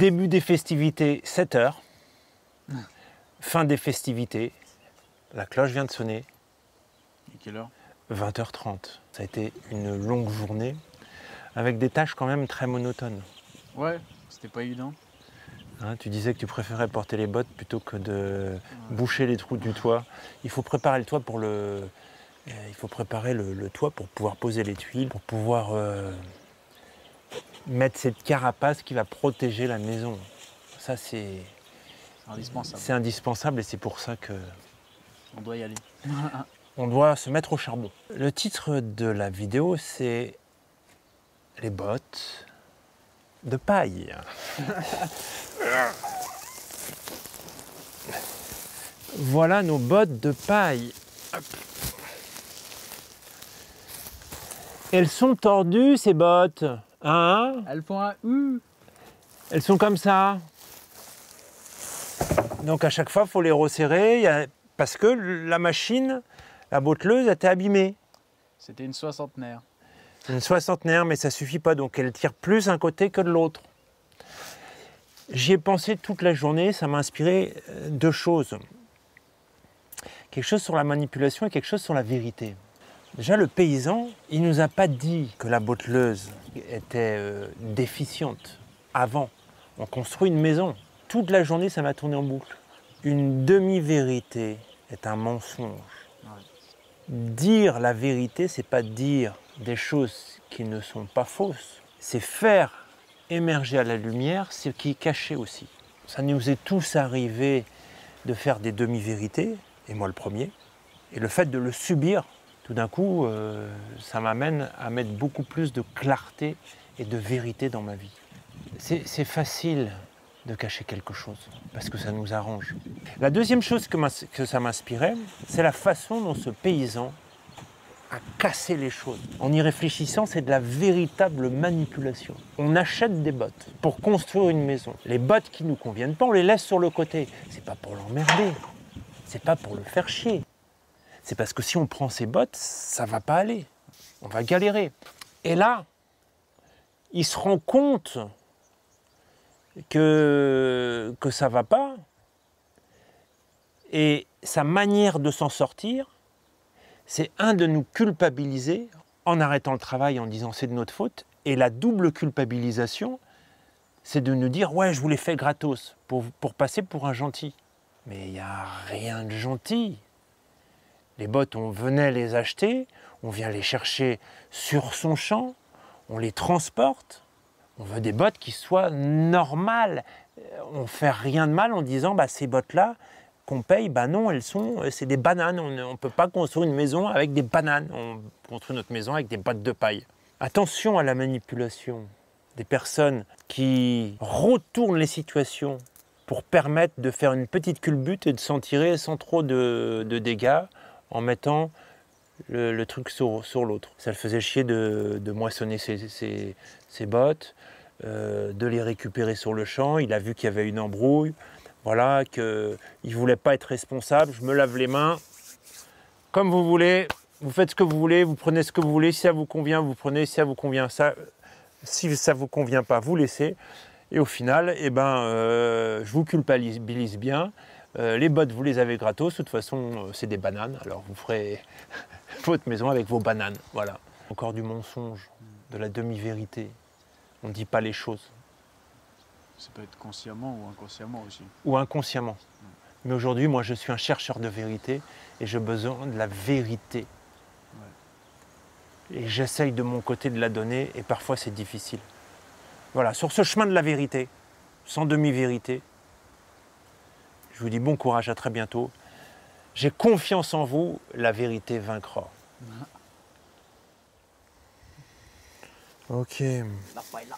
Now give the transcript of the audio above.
Début des festivités, 7 h. Fin des festivités, la cloche vient de sonner. Et quelle heure? 20 h 30. Ça a été une longue journée, avec des tâches quand même très monotones. Ouais, c'était pas évident. Hein, tu disais que tu préférais porter les bottes plutôt que de boucher les trous du toit. Il faut préparer le toit pour le toit pour pouvoir poser les tuiles, pour pouvoir mettre cette carapace qui va protéger la maison. Ça, c'est Indispensable. c'est indispensable et c'est pour ça que On doit y aller. on doit se mettre au charbon. Le titre de la vidéo, c'est les bottes de paille. Voilà nos bottes de paille. Hop. Elles sont tordues, ces bottes. Hein? Elles font un U. Elles sont comme ça. Donc à chaque fois, il faut les resserrer parce que la machine, la botteleuse, était abîmée. C'était une soixantenaire. Une soixantenaire, mais ça ne suffit pas. Donc elle tire plus d'un côté que de l'autre. J'y ai pensé toute la journée. Ça m'a inspiré deux choses. Quelque chose sur la manipulation et quelque chose sur la vérité. Déjà, le paysan, il ne nous a pas dit que la botteleuse était déficiente avant. On construit une maison. Toute la journée, ça m'a tourné en boucle. Une demi-vérité est un mensonge. Ouais. Dire la vérité, c'est pas dire des choses qui ne sont pas fausses. C'est faire émerger à la lumière ce qui est caché aussi. Ça nous est tous arrivé de faire des demi-vérités, et moi le premier. Et le fait de le subir, tout d'un coup, ça m'amène à mettre beaucoup plus de clarté et de vérité dans ma vie. C'est facile de cacher quelque chose, parce que ça nous arrange. La deuxième chose que ça m'inspirait, c'est la façon dont ce paysan a cassé les choses. En y réfléchissant, c'est de la véritable manipulation. On achète des bottes pour construire une maison. Les bottes qui ne nous conviennent pas, on les laisse sur le côté. C'est pas pour l'emmerder, c'est pas pour le faire chier. C'est parce que si on prend ces bottes, ça va pas aller. On va galérer. Et là, il se rend compte que ça va pas. Et sa manière de s'en sortir, c'est de nous culpabiliser en arrêtant le travail, en disant c'est de notre faute. Et la double culpabilisation, c'est de nous dire ouais, je vous l'ai fait gratos pour passer pour un gentil. Mais il n'y a rien de gentil. Les bottes, on venait les acheter, on vient les chercher sur son champ, on les transporte. On veut des bottes qui soient normales. On ne fait rien de mal en disant bah, ces bottes-là qu'on paye, bah non, c'est des bananes. On ne peut pas construire une maison avec des bananes. On construit notre maison avec des bottes de paille. Attention à la manipulation des personnes qui retournent les situations pour permettre de faire une petite culbute et de s'en tirer sans trop de dégâts en mettant le truc sur l'autre. Ça le faisait chier de moissonner ses bottes, de les récupérer sur le champ. Il a vu qu'il y avait une embrouille, voilà, qu'il ne voulait pas être responsable. Je me lave les mains, comme vous voulez, vous faites ce que vous voulez, vous prenez ce que vous voulez. Si ça vous convient, vous prenez. Si ça vous convient, ça. Si ça ne vous convient pas, vous laissez. Et au final, eh ben, je vous culpabilise bien. Les bottes, vous les avez gratos. De toute façon, c'est des bananes. Alors, vous ferez votre maison avec vos bananes. Voilà. Encore du mensonge, de la demi-vérité. On ne dit pas les choses. Ça peut être consciemment ou inconsciemment aussi. Ou inconsciemment. Mais aujourd'hui, moi, je suis un chercheur de vérité et j'ai besoin de la vérité. Ouais. Et j'essaye de mon côté de la donner et parfois, c'est difficile. Voilà, sur ce chemin de la vérité, sans demi-vérité, je vous dis bon courage, à très bientôt. J'ai confiance en vous, la vérité vaincra. Ok. La paille là.